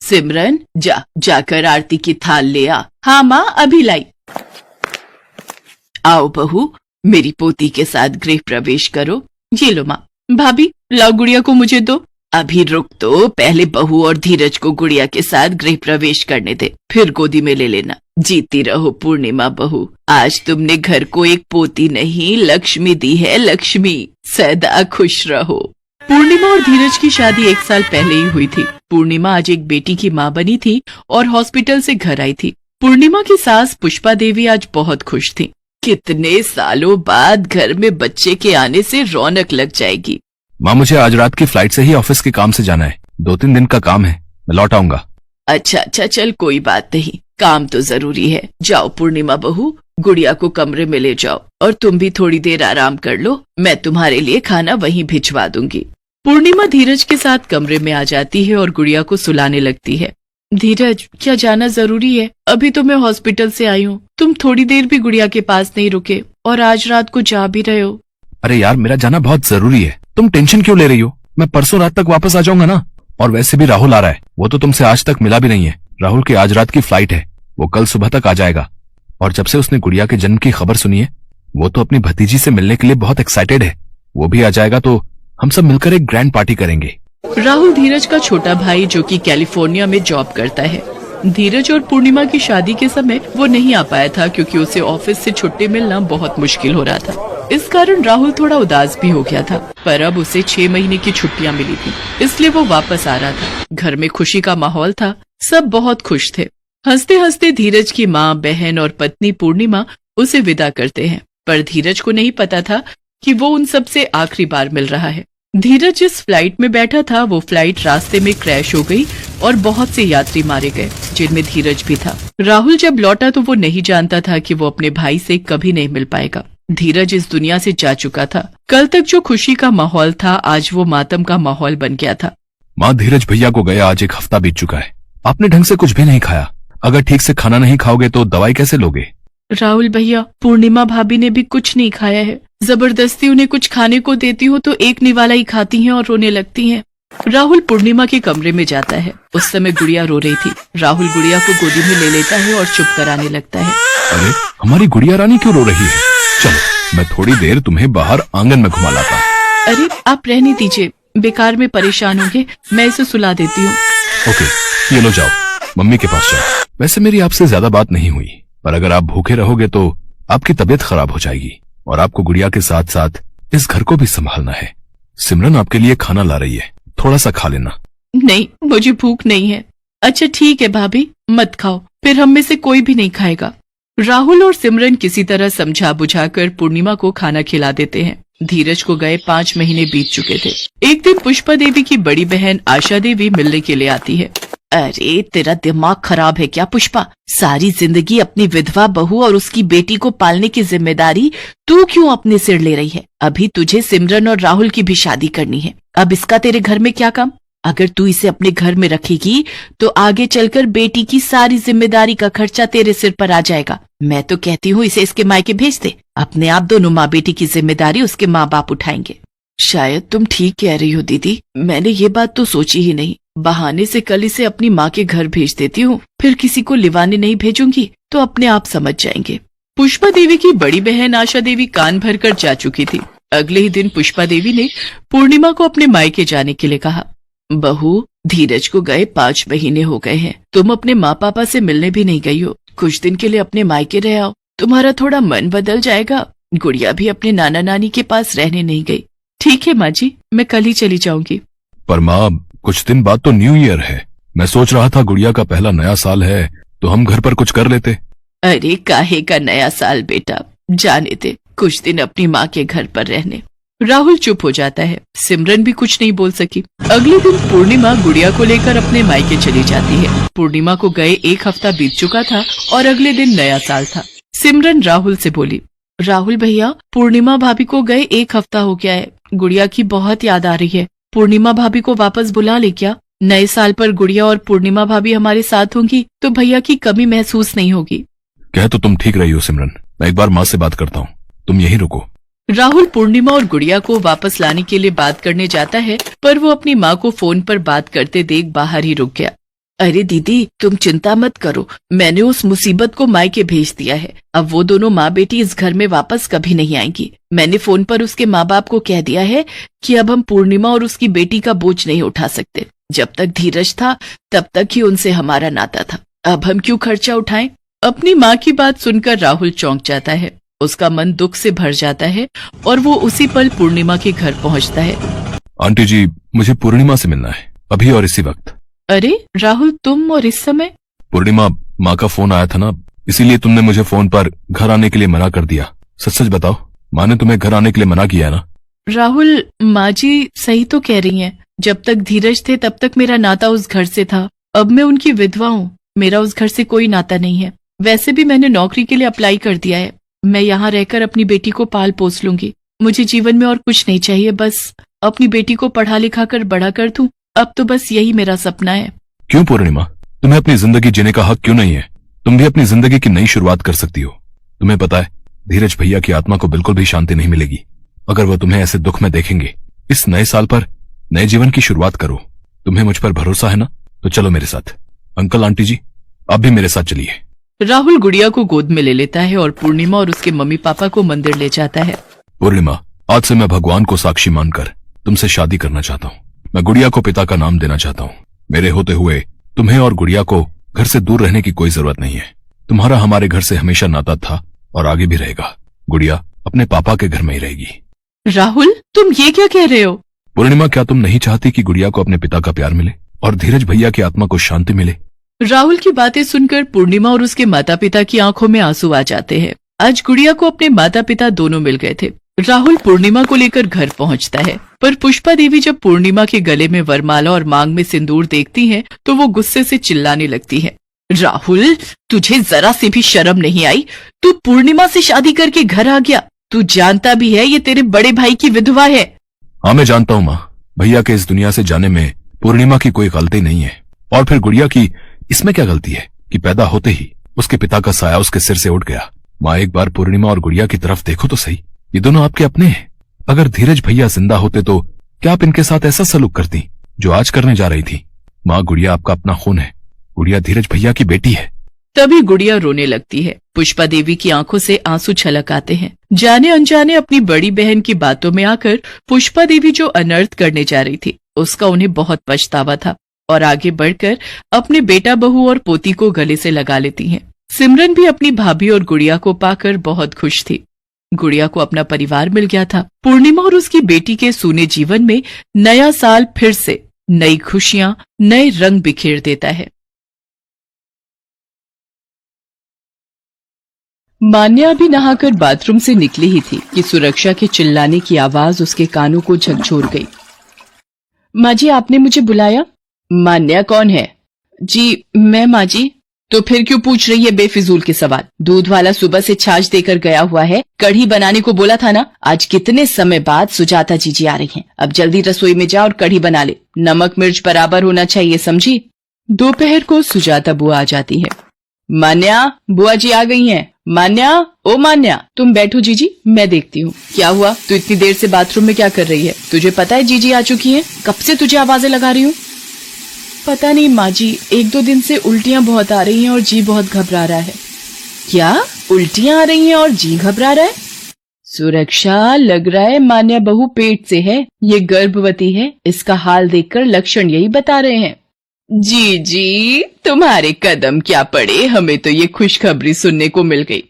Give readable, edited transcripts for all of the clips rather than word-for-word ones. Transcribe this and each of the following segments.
सिमरन जाकर आरती की थाल ले आ। हाँ माँ, अभी लाई। आओ बहू, मेरी पोती के साथ गृह प्रवेश करो। ये लो माँ। भाभी, लाओ गुड़िया को मुझे दो। अभी रुक तो, पहले बहू और धीरज को गुड़िया के साथ गृह प्रवेश करने दे, फिर गोदी में ले लेना। जीती रहो पूर्णिमा बहू, आज तुमने घर को एक पोती नहीं लक्ष्मी दी है। लक्ष्मी, सदा खुश रहो। पूर्णिमा और धीरज की शादी 1 साल पहले ही हुई थी। पूर्णिमा आज एक बेटी की माँ बनी थी और हॉस्पिटल से घर आई थी। पूर्णिमा की सास पुष्पा देवी आज बहुत खुश थी। कितने सालों बाद घर में बच्चे के आने से रौनक लग जाएगी। माँ, मुझे आज रात की फ्लाइट से ही ऑफिस के काम से जाना है। 2-3 दिन का काम है, मैं लौट आऊंगा। अच्छा, चल कोई बात नहीं, काम तो जरूरी है। जाओ पूर्णिमा बहू, गुड़िया को कमरे में ले जाओ और तुम भी थोड़ी देर आराम कर लो। मैं तुम्हारे लिए खाना वहीं भिजवा दूंगी। पूर्णिमा धीरज के साथ कमरे में आ जाती है और गुड़िया को सुलाने लगती है। धीरज, क्या जाना जरूरी है? अभी तो मैं हॉस्पिटल से आई हूँ। तुम थोड़ी देर भी गुड़िया के पास नहीं रुके और आज रात को जा भी रहे हो। अरे यार, मेरा जाना बहुत जरूरी है। तुम टेंशन क्यों ले रही हो? मैं परसों रात तक वापस आ जाऊंगा ना। और वैसे भी राहुल आ रहा है, वो तो तुमसे आज तक मिला भी नहीं है। राहुल की आज रात की फ्लाइट है, वो कल सुबह तक आ जाएगा। और जब से उसने गुड़िया के जन्म की खबर सुनी है, वो तो अपनी भतीजी से मिलने के लिए बहुत एक्साइटेड है। वो भी आ जाएगा तो हम सब मिलकर एक ग्रैंड पार्टी करेंगे। राहुल धीरज का छोटा भाई जो कि कैलिफोर्निया में जॉब करता है। धीरज और पूर्णिमा की शादी के समय वो नहीं आ पाया था क्योंकि उसे ऑफिस से छुट्टी मिलना बहुत मुश्किल हो रहा था। इस कारण राहुल थोड़ा उदास भी हो गया था, पर अब उसे 6 महीने की छुट्टियां मिली थी, इसलिए वो वापस आ रहा था। घर में खुशी का माहौल था, सब बहुत खुश थे। हंसते हंसते धीरज की माँ, बहन और पत्नी पूर्णिमा उसे विदा करते हैं, पर धीरज को नहीं पता था कि वो उन सबसे आखिरी बार मिल रहा है। धीरज जिस फ्लाइट में बैठा था वो फ्लाइट रास्ते में क्रैश हो गई और बहुत से यात्री मारे गए, जिनमें धीरज भी था। राहुल जब लौटा तो वो नहीं जानता था कि वो अपने भाई से कभी नहीं मिल पाएगा। धीरज इस दुनिया से जा चुका था। कल तक जो खुशी का माहौल था, आज वो मातम का माहौल बन गया था। माँ, धीरज भैया को गया आज 1 हफ्ता बीत चुका है। आपने ढंग से कुछ भी नहीं खाया। अगर ठीक से खाना नहीं खाओगे तो दवाई कैसे लोगे? राहुल भैया, पूर्णिमा भाभी ने भी कुछ नहीं खाया है। जबरदस्ती उन्हें कुछ खाने को देती हो तो एक निवाला ही खाती हैं और रोने लगती हैं। राहुल पूर्णिमा के कमरे में जाता है। उस समय गुड़िया रो रही थी। राहुल गुड़िया को गोदी में ले लेता है और चुप कराने लगता है। अरे, हमारी गुड़िया रानी क्यों रो रही है? चलो, मैं थोड़ी देर तुम्हें बाहर आंगन में घुमा लाता हूँ। अरे, आप रहने दीजिए, बेकार में परेशान होंगे, मैं इसे सुला देती हूँ। ओके, ये लो, जाओ मम्मी के पास जाओ। वैसे मेरी आपसे ज्यादा बात नहीं हुई, पर अगर आप भूखे रहोगे तो आपकी तबीयत खराब हो जाएगी और आपको गुड़िया के साथ साथ इस घर को भी संभालना है। सिमरन आपके लिए खाना ला रही है, थोड़ा सा खा लेना। नहीं, मुझे भूख नहीं है। अच्छा ठीक है भाभी, मत खाओ, फिर हम में से कोई भी नहीं खाएगा। राहुल और सिमरन किसी तरह समझा बुझाकर पूर्णिमा को खाना खिला देते हैं। धीरज को गए 5 महीने बीत चुके थे। एक दिन पुष्पा देवी की बड़ी बहन आशा देवी मिलने के लिए आती है। अरे, तेरा दिमाग खराब है क्या पुष्पा? सारी जिंदगी अपनी विधवा बहू और उसकी बेटी को पालने की जिम्मेदारी तू क्यों अपने सिर ले रही है? अभी तुझे सिमरन और राहुल की भी शादी करनी है। अब इसका तेरे घर में क्या काम? अगर तू इसे अपने घर में रखेगी तो आगे चलकर बेटी की सारी जिम्मेदारी का खर्चा तेरे सिर पर आ जाएगा। मैं तो कहती हूँ इसे इसके मायके भेज दे। अपने आप दोनों माँ बेटी की जिम्मेदारी उसके माँ बाप उठाएंगे। शायद तुम ठीक कह रही हो दीदी, मैंने ये बात तो सोची ही नहीं। बहाने से कल इसे अपनी माँ के घर भेज देती हूँ, फिर किसी को लिवाने नहीं भेजूंगी तो अपने आप समझ जाएंगे। पुष्पा देवी की बड़ी बहन आशा देवी कान भर कर जा चुकी थी। अगले ही दिन पुष्पा देवी ने पूर्णिमा को अपने मायके जाने के लिए कहा। बहू, धीरज को गए 5 महीने हो गए हैं, तुम अपने माँ पापा से मिलने भी नहीं गई हो। कुछ दिन के लिए अपने मायके रह आओ, तुम्हारा थोड़ा मन बदल जाएगा। गुड़िया भी अपने नाना नानी के पास रहने नहीं गई। ठीक है माँ जी, मैं कल ही चली जाऊंगी। पर माँ, कुछ दिन बाद तो न्यू ईयर है। मैं सोच रहा था गुड़िया का पहला नया साल है तो हम घर पर कुछ कर लेते। अरे, काहे का नया साल बेटा, जाने दे, कुछ दिन अपनी माँ के घर पर रहने। राहुल चुप हो जाता है। सिमरन भी कुछ नहीं बोल सकी। अगले दिन पूर्णिमा गुड़िया को लेकर अपने मायके चली जाती है। पूर्णिमा को गए 1 हफ्ता बीत चुका था और अगले दिन नया साल था। सिमरन राहुल से बोली, राहुल भैया, पूर्णिमा भाभी को गए 1 हफ्ता हो गया है। गुड़िया की बहुत याद आ रही है। पूर्णिमा भाभी को वापस बुला ले क्या? नए साल पर गुड़िया और पूर्णिमा भाभी हमारे साथ होंगी तो भैया की कमी महसूस नहीं होगी। कह तो तुम ठीक रही हो सिमरन, मैं एक बार माँ से बात करता हूँ, तुम यहीं रुको। राहुल पूर्णिमा और गुड़िया को वापस लाने के लिए बात करने जाता है, पर वो अपनी माँ को फोन पर बात करते देख बाहर ही रुक गया। अरे दीदी, तुम चिंता मत करो, मैंने उस मुसीबत को मायके भेज दिया है। अब वो दोनों माँ बेटी इस घर में वापस कभी नहीं आएंगी। मैंने फोन पर उसके माँ बाप को कह दिया है कि अब हम पूर्णिमा और उसकी बेटी का बोझ नहीं उठा सकते। जब तक धीरज था तब तक ही उनसे हमारा नाता था, अब हम क्यों खर्चा उठाएं। अपनी माँ की बात सुनकर राहुल चौंक जाता है। उसका मन दुख से भर जाता है और वो उसी पल पूर्णिमा के घर पहुंचता है। आंटी जी, मुझे पूर्णिमा से मिलना है, अभी और इसी वक्त। अरे राहुल, तुम और इस समय? पूर्णिमा, माँ का फोन आया था ना, इसीलिए तुमने मुझे फोन पर घर आने के लिए मना कर दिया। सच सच बताओ, माँ ने तुम्हें घर आने के लिए मना किया है ना? राहुल, माँ जी सही तो कह रही हैं। जब तक धीरज थे तब तक मेरा नाता उस घर से था। अब मैं उनकी विधवा हूँ, मेरा उस घर से कोई नाता नहीं है। वैसे भी मैंने नौकरी के लिए अप्लाई कर दिया है। मैं यहाँ रहकर अपनी बेटी को पाल पोस लूंगी। मुझे जीवन में और कुछ नहीं चाहिए, बस अपनी बेटी को पढ़ा लिखा कर बड़ा कर दूं। अब तो बस यही मेरा सपना है। क्यों पूर्णिमा, तुम्हें अपनी जिंदगी जीने का हक क्यों नहीं है? तुम भी अपनी जिंदगी की नई शुरुआत कर सकती हो। तुम्हें पता है, धीरज भैया की आत्मा को बिल्कुल भी शांति नहीं मिलेगी अगर वो तुम्हें ऐसे दुख में देखेंगे। इस नए साल पर नए जीवन की शुरुआत करो। तुम्हें मुझ पर भरोसा है ना? तो चलो मेरे साथ। अंकल आंटी जी, आप भी मेरे साथ चलिए। राहुल गुड़िया को गोद में ले लेता है और पूर्णिमा और उसके मम्मी पापा को मंदिर ले जाता है। पूर्णिमा, आज से मैं भगवान को साक्षी मानकर तुमसे शादी करना चाहता हूँ। मैं गुड़िया को पिता का नाम देना चाहता हूँ। मेरे होते हुए तुम्हें और गुड़िया को घर से दूर रहने की कोई जरूरत नहीं है। तुम्हारा हमारे घर से हमेशा नाता था और आगे भी रहेगा। गुड़िया अपने पापा के घर में ही रहेगी। राहुल, तुम ये क्या कह रहे हो? पूर्णिमा, क्या तुम नहीं चाहती कि गुड़िया को अपने पिता का प्यार मिले और धीरज भैया की आत्मा को शांति मिले? राहुल की बातें सुनकर पूर्णिमा और उसके माता पिता की आंखों में आंसू आ जाते हैं। आज गुड़िया को अपने माता पिता दोनों मिल गए थे। राहुल पूर्णिमा को लेकर घर पहुंचता है, पर पुष्पा देवी जब पूर्णिमा के गले में वरमाला और मांग में सिंदूर देखती हैं, तो वो गुस्से से चिल्लाने लगती है। राहुल, तुझे जरा से भी शर्म नहीं आई? तू पूर्णिमा से शादी करके घर आ गया। तू जानता भी है ये तेरे बड़े भाई की विधवा है। हाँ, मैं जानता हूँ माँ। भैया के इस दुनिया से जाने में पूर्णिमा की कोई गलती नहीं है, और फिर गुड़िया की इसमें क्या गलती है कि पैदा होते ही उसके पिता का साया उसके सिर से उठ गया। माँ, एक बार पूर्णिमा और गुड़िया की तरफ देखो तो सही। ये दोनों आपके अपने हैं। अगर धीरज भैया जिंदा होते तो क्या आप इनके साथ ऐसा सलूक करती जो आज करने जा रही थी? माँ, गुड़िया आपका अपना खून है। गुड़िया धीरज भैया की बेटी है। तभी गुड़िया रोने लगती है। पुष्पा देवी की आंखों से आंसू छलक आते हैं। जाने अनजाने अपनी बड़ी बहन की बातों में आकर पुष्पा देवी जो अनर्थ करने जा रही थी, उसका उन्हें बहुत पछतावा था और आगे बढ़कर अपने बेटा बहू और पोती को गले से लगा लेती हैं। सिमरन भी अपनी भाभी और गुड़िया को पाकर बहुत खुश थी। गुड़िया को अपना परिवार मिल गया था। पूर्णिमा और उसकी बेटी के सूने जीवन में नया साल फिर से नई खुशियां, नए रंग बिखेर देता है। मान्या अभी नहाकर बाथरूम से निकली ही थी कि सुरक्षा के चिल्लाने की आवाज उसके कानों को झकझोर गई। माँ जी, आपने मुझे बुलाया? मान्या कौन है? जी मैं माँ जी। तो फिर क्यों पूछ रही है बेफिजूल के सवाल? दूध वाला सुबह से छाछ देकर गया हुआ है। कढ़ी बनाने को बोला था ना। आज कितने समय बाद सुजाता जीजी आ रही हैं। अब जल्दी रसोई में जा और कढ़ी बना ले। नमक मिर्च बराबर होना चाहिए, समझी? दोपहर को सुजाता बुआ आ जाती है। मान्या, बुआ जी आ गई हैं। मान्या, ओ मान्या, तुम बैठो जीजी, मैं देखती हूँ। क्या हुआ? तू इतनी देर से बाथरूम में क्या कर रही है? तुझे पता है जीजी आ चुकी हैं? कब से तुझे आवाजें लगा रही हूँ? पता नहीं माँ जी, 1-2 दिन से उल्टियाँ बहुत आ रही हैं और जी बहुत घबरा रहा है। क्या? उल्टियाँ आ रही हैं और जी घबरा रहा है? सुरक्षा, लग रहा है मान्या बहू पेट से है। ये गर्भवती है। इसका हाल देखकर लक्षण यही बता रहे हैं। जी जी, तुम्हारे कदम क्या पड़े, हमें तो ये खुशखबरी सुनने को मिल गई।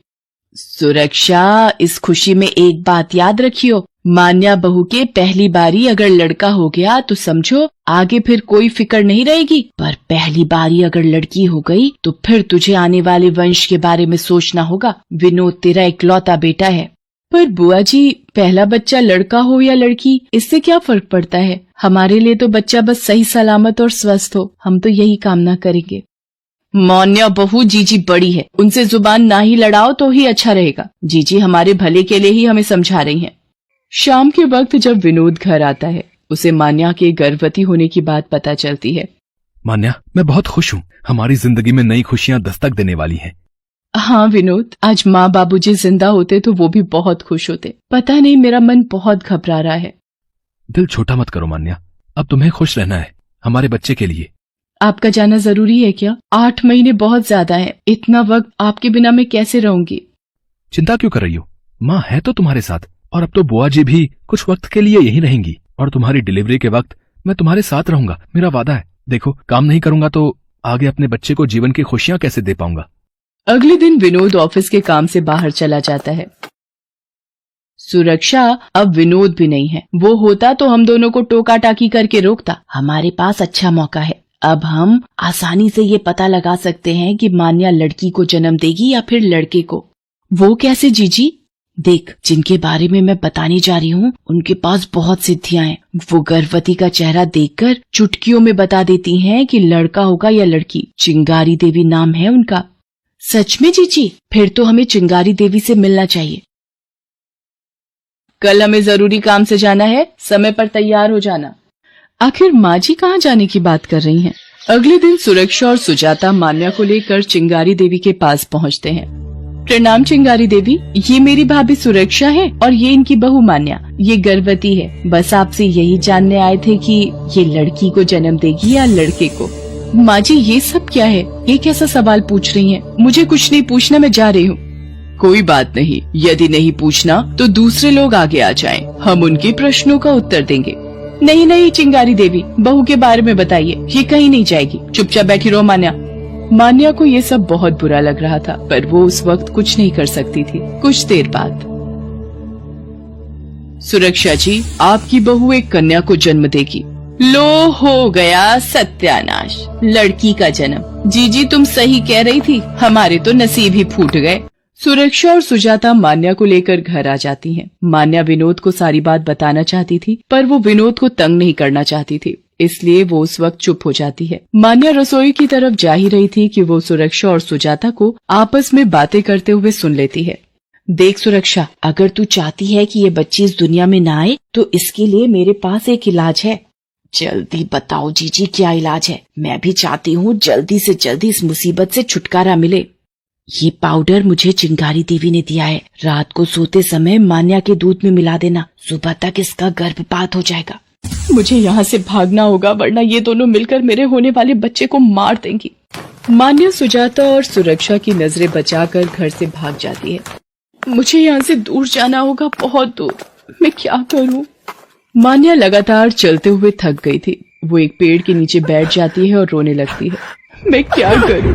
सुरक्षा, इस खुशी में एक बात याद रखियो, मान्या बहू के पहली बारी अगर लड़का हो गया तो समझो आगे फिर कोई फिक्र नहीं रहेगी, पर पहली बारी अगर लड़की हो गई तो फिर तुझे आने वाले वंश के बारे में सोचना होगा। विनोद तेरा इकलौता बेटा है। पर बुआ जी, पहला बच्चा लड़का हो या लड़की, इससे क्या फर्क पड़ता है? हमारे लिए तो बच्चा बस सही सलामत और स्वस्थ हो, हम तो यही कामना करेंगे। मान्या बहू, जीजी बड़ी है, उनसे जुबान ना ही लड़ाओ तो ही अच्छा रहेगा। जीजी हमारे भले के लिए ही हमें समझा रही हैं। शाम के वक्त जब विनोद घर आता है, उसे मान्या के गर्भवती होने की बात पता चलती है। मान्या, मैं बहुत खुश हूँ। हमारी जिंदगी में नई खुशियाँ दस्तक देने वाली हैं। हाँ विनोद, आज माँ बाबूजी जिंदा होते तो वो भी बहुत खुश होते। पता नहीं, मेरा मन बहुत घबरा रहा है। दिल छोटा मत करो मान्या, अब तुम्हें खुश रहना है हमारे बच्चे के लिए। आपका जाना जरूरी है क्या? 8 महीने बहुत ज्यादा है, इतना वक्त आपके बिना मैं कैसे रहूंगी? चिंता क्यों कर रही हो? माँ है तो तुम्हारे साथ, और अब तो बुआ जी भी कुछ वक्त के लिए यहीं रहेंगी, और तुम्हारी डिलीवरी के वक्त मैं तुम्हारे साथ रहूंगा, मेरा वादा है। देखो, काम नहीं करूंगा तो आगे अपने बच्चे को जीवन की खुशियां कैसे दे पाऊंगा। अगले दिन विनोद ऑफिस के काम से बाहर चला जाता है। सुरक्षा अब विनोद भी नहीं है। वो होता तो हम दोनों को टोका टाकी करके रोकता। हमारे पास अच्छा मौका है। अब हम आसानी से ये पता लगा सकते हैं कि मान्या लड़की को जन्म देगी या फिर लड़के को। वो कैसे जीजी? देख, जिनके बारे में मैं बताने जा रही हूँ उनके पास बहुत सिद्धियां हैं। वो गर्भवती का चेहरा देखकर चुटकियों में बता देती हैं कि लड़का होगा या लड़की। चिंगारी देवी नाम है उनका। सच में जीजी? फिर तो हमें चिंगारी देवी से मिलना चाहिए। कल हमें जरूरी काम से जाना है, समय पर तैयार हो जाना। आखिर माँ जी कहाँ जाने की बात कर रही हैं? अगले दिन सुरक्षा और सुजाता मान्या को लेकर चिंगारी देवी के पास पहुँचते हैं। प्रणाम चिंगारी देवी, ये मेरी भाभी सुरक्षा है और ये इनकी बहू मान्या। ये गर्भवती है। बस आपसे यही जानने आए थे कि ये लड़की को जन्म देगी या लड़के को। माँ जी, ये सब क्या है? ये कैसा सवाल पूछ रही हैं? मुझे कुछ नहीं पूछना, मैं जा रही हूँ। कोई बात नहीं, यदि नहीं पूछना तो दूसरे लोग आगे आ जाएं, हम उनके प्रश्नों का उत्तर देंगे। नहीं नहीं चिंगारी देवी, बहू के बारे में बताइए, ये कहीं नहीं जाएगी। चुपचाप बैठी रहो मान्या। मान्या को ये सब बहुत बुरा लग रहा था, पर वो उस वक्त कुछ नहीं कर सकती थी। कुछ देर बाद, सुरक्षा जी, आपकी बहू एक कन्या को जन्म देगी। लो, हो गया सत्यानाश, लड़की का जन्म। जीजी तुम सही कह रही थी, हमारे तो नसीब ही फूट गए। सुरक्षा और सुजाता मान्या को लेकर घर आ जाती हैं। मान्या विनोद को सारी बात बताना चाहती थी, पर वो विनोद को तंग नहीं करना चाहती थी, इसलिए वो उस वक्त चुप हो जाती है। मान्या रसोई की तरफ जा ही रही थी कि वो सुरक्षा और सुजाता को आपस में बातें करते हुए सुन लेती है। देख सुरक्षा, अगर तू चाहती है कि ये बच्ची इस दुनिया में ना आए तो इसके लिए मेरे पास एक इलाज है। जल्दी बताओ जीजी, क्या इलाज है? मैं भी चाहती हूँ जल्दी से जल्दी इस मुसीबत से छुटकारा मिले। ये पाउडर मुझे चिंगारी देवी ने दिया है। रात को सोते समय मान्या के दूध में मिला देना, सुबह तक इसका गर्भपात हो जाएगा। मुझे यहाँ से भागना होगा, वरना ये दोनों मिलकर मेरे होने वाले बच्चे को मार देंगी। मान्या सुजाता और सुरक्षा की नजरें बचाकर घर से भाग जाती है। मुझे यहाँ से दूर जाना होगा, बहुत दूर। मैं क्या करूँ? मान्या लगातार चलते हुए थक गई थी। वो एक पेड़ के नीचे बैठ जाती है और रोने लगती है। मैं क्या करूं?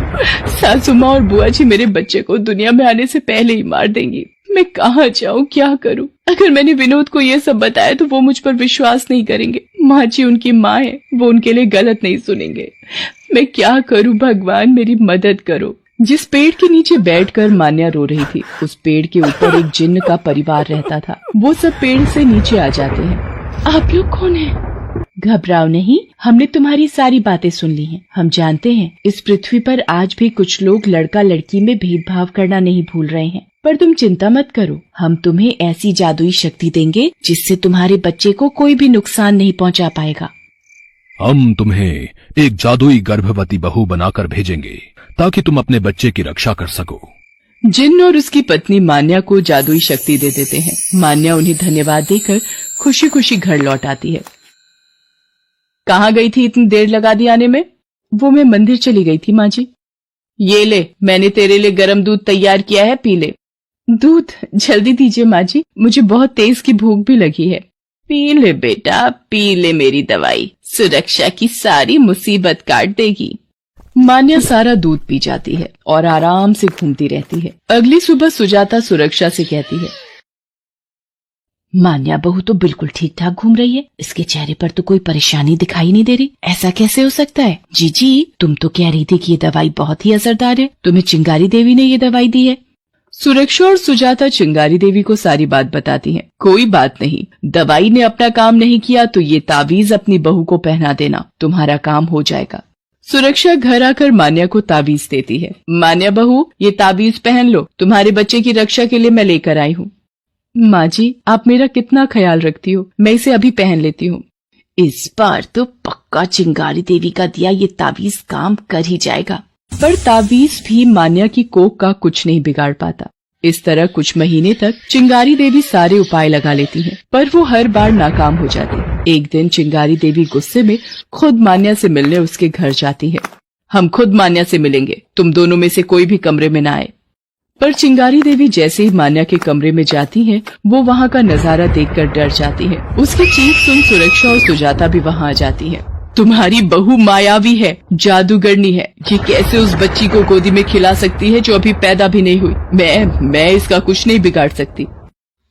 सासू माँ और बुआ जी मेरे बच्चे को दुनिया में आने से पहले ही मार देंगी। मैं कहाँ जाऊं, क्या करूं? अगर मैंने विनोद को ये सब बताया तो वो मुझ पर विश्वास नहीं करेंगे। माँ जी उनकी माँ है, वो उनके लिए गलत नहीं सुनेंगे। मैं क्या करूं? भगवान मेरी मदद करो। जिस पेड़ के नीचे बैठकर मान्या रो रही थी, उस पेड़ के ऊपर एक जिन्न का परिवार रहता था। वो सब पेड़ से नीचे आ जाते हैं। आप लोग कौन हैं? घबराओ नहीं, हमने तुम्हारी सारी बातें सुन ली हैं। हम जानते हैं इस पृथ्वी पर आज भी कुछ लोग लड़का लड़की में भेदभाव करना नहीं भूल रहे हैं, पर तुम चिंता मत करो। हम तुम्हें ऐसी जादुई शक्ति देंगे जिससे तुम्हारे बच्चे को कोई भी नुकसान नहीं पहुंचा पाएगा। हम तुम्हें एक जादुई गर्भवती बहू बनाकर भेजेंगे ताकि तुम अपने बच्चे की रक्षा कर सको। जिन्न और उसकी पत्नी मान्या को जादुई शक्ति दे देते हैं। मान्या उन्हें धन्यवाद देकर खुशी खुशी घर लौट आती है। कहाँ गई थी? इतनी देर लगा दी आने में। वो मैं मंदिर चली गई थी माँ जी। ये ले, मैंने तेरे लिए गर्म दूध तैयार किया है, पी ले। दूध जल्दी दीजिए माँ जी, मुझे बहुत तेज की भूख भी लगी है। पी ले बेटा, पी ले मेरी दवाई, सुरक्षा की सारी मुसीबत काट देगी। मान्या सारा दूध पी जाती है और आराम से घूमती रहती है। अगली सुबह सुजाता सुरक्षा से कहती है, मान्या बहू तो बिल्कुल ठीक ठाक घूम रही है, इसके चेहरे पर तो कोई परेशानी दिखाई नहीं दे रही। ऐसा कैसे हो सकता है? जीजी तुम तो कह रही थी कि ये दवाई बहुत ही असरदार है, तुम्हें चिंगारी देवी ने ये दवाई दी है। सुरक्षा और सुजाता चिंगारी देवी को सारी बात बताती हैं। कोई बात नहीं, दवाई ने अपना काम नहीं किया तो ये तावीज अपनी बहू को पहना देना, तुम्हारा काम हो जाएगा। सुरक्षा घर आकर मान्या को तावीज देती है। मान्या बहू, ये तावीज पहन लो, तुम्हारे बच्चे की रक्षा के लिए मैं लेकर आई हूँ। माँ जी आप मेरा कितना ख्याल रखती हो, मैं इसे अभी पहन लेती हूँ। इस बार तो पक्का चिंगारी देवी का दिया ये तावीज काम कर ही जाएगा। पर तावीज भी मान्या की कोख का कुछ नहीं बिगाड़ पाता। इस तरह कुछ महीने तक चिंगारी देवी सारे उपाय लगा लेती हैं, पर वो हर बार नाकाम हो जाती। एक दिन चिंगारी देवी गुस्से में खुद मान्या से मिलने उसके घर जाती है। हम खुद मान्या से मिलेंगे, तुम दोनों में से कोई भी कमरे में न आए। पर चिंगारी देवी जैसे ही मान्या के कमरे में जाती हैं, वो वहाँ का नजारा देखकर डर जाती है। उसकी चीख सुन सुरक्षा और सुजाता भी वहाँ आ जाती है। तुम्हारी बहू मायावी है, जादूगरनी है, ये कैसे उस बच्ची को गोदी में खिला सकती है जो अभी पैदा भी नहीं हुई। मैं इसका कुछ नहीं बिगाड़ सकती।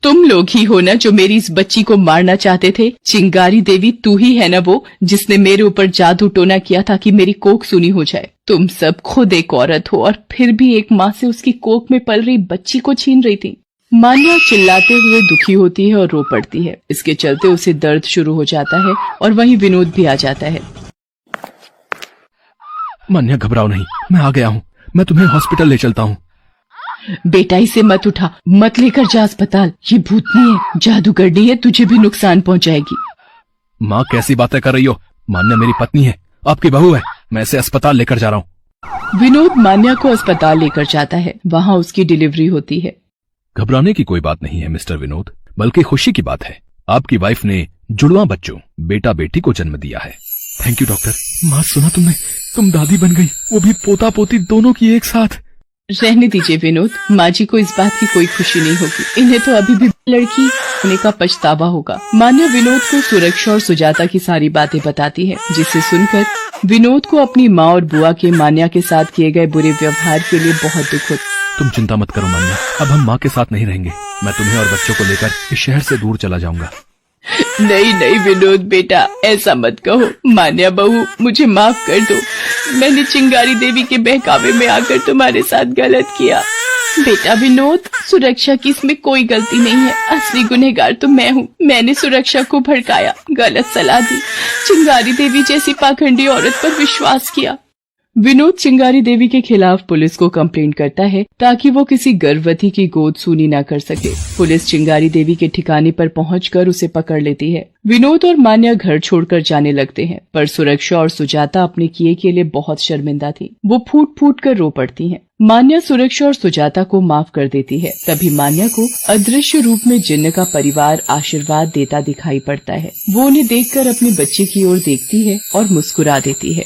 तुम लोग ही हो ना जो मेरी इस बच्ची को मारना चाहते थे। चिंगारी देवी, तू ही है ना वो जिसने मेरे ऊपर जादू टोना किया था कि मेरी कोख सूनी हो जाए। तुम सब खुद एक औरत हो और फिर भी एक माँ से उसकी कोख में पल रही बच्ची को छीन रही थी। मान्या चिल्लाते हुए दुखी होती है और रो पड़ती है। इसके चलते उसे दर्द शुरू हो जाता है और वहीं विनोद भी आ जाता है। मान्या घबराओ नहीं, मैं आ गया हूँ। मैं तुम्हें हॉस्पिटल ले चलता हूँ। बेटा इसे मत उठा, मत लेकर जा अस्पताल। ये भूतनी है, जादूगरनी है, तुझे भी नुकसान पहुँचाएगी। माँ कैसी बातें कर रही हो? मान्या मेरी पत्नी है, आपकी बहू है। मैं इसे अस्पताल लेकर जा रहा हूँ। विनोद मान्या को अस्पताल लेकर जाता है। वहाँ उसकी डिलीवरी होती है। घबराने की कोई बात नहीं है मिस्टर विनोद, बल्कि खुशी की बात है। आपकी वाइफ ने जुड़वा बच्चों, बेटा बेटी को जन्म दिया है। Thank you doctor. माँ सुना तुमने, तुम दादी बन गई, वो भी पोता पोती दोनों की एक साथ। रहने दीजिए विनोद, माँ जी को इस बात की कोई खुशी नहीं होगी। इन्हें तो अभी भी लड़की होने का पछतावा होगा। मान्या विनोद को सुरक्षा और सुजाता की सारी बातें बताती है, जिसे सुनकर विनोद को अपनी माँ और बुआ के मान्या के साथ किए गए बुरे व्यवहार के लिए बहुत दुख होता। तुम चिंता मत करो मान्या, अब हम माँ के साथ नहीं रहेंगे। मैं तुम्हें और बच्चों को लेकर इस शहर से दूर चला जाऊंगा। नहीं नहीं विनोद बेटा, ऐसा मत कहो। मान्या बहू, मुझे माफ कर दो। मैंने चिंगारी देवी के बहकावे में आकर तुम्हारे साथ गलत किया। बेटा विनोद, सुरक्षा की इसमें कोई गलती नहीं है। असली गुनहगार तो मैं हूँ। मैंने सुरक्षा को भड़काया, गलत सलाह दी, चिंगारी देवी जैसी पाखंडी औरत पर विश्वास किया। विनोद चिंगारी देवी के खिलाफ पुलिस को कंप्लेंट करता है ताकि वो किसी गर्भवती की गोद सूनी न कर सके। पुलिस चिंगारी देवी के ठिकाने पर पहुंचकर उसे पकड़ लेती है। विनोद और मान्या घर छोड़कर जाने लगते हैं, पर सुरक्षा और सुजाता अपने किए के लिए बहुत शर्मिंदा थी। वो फूट फूट कर रो पड़ती हैं। मान्या सुरक्षा और सुजाता को माफ कर देती है। तभी मान्या को अदृश्य रूप में जिन्न का परिवार आशीर्वाद देता दिखाई पड़ता है। वो उन्हें देखकर अपने बच्चे की ओर देखती है और मुस्कुरा देती है।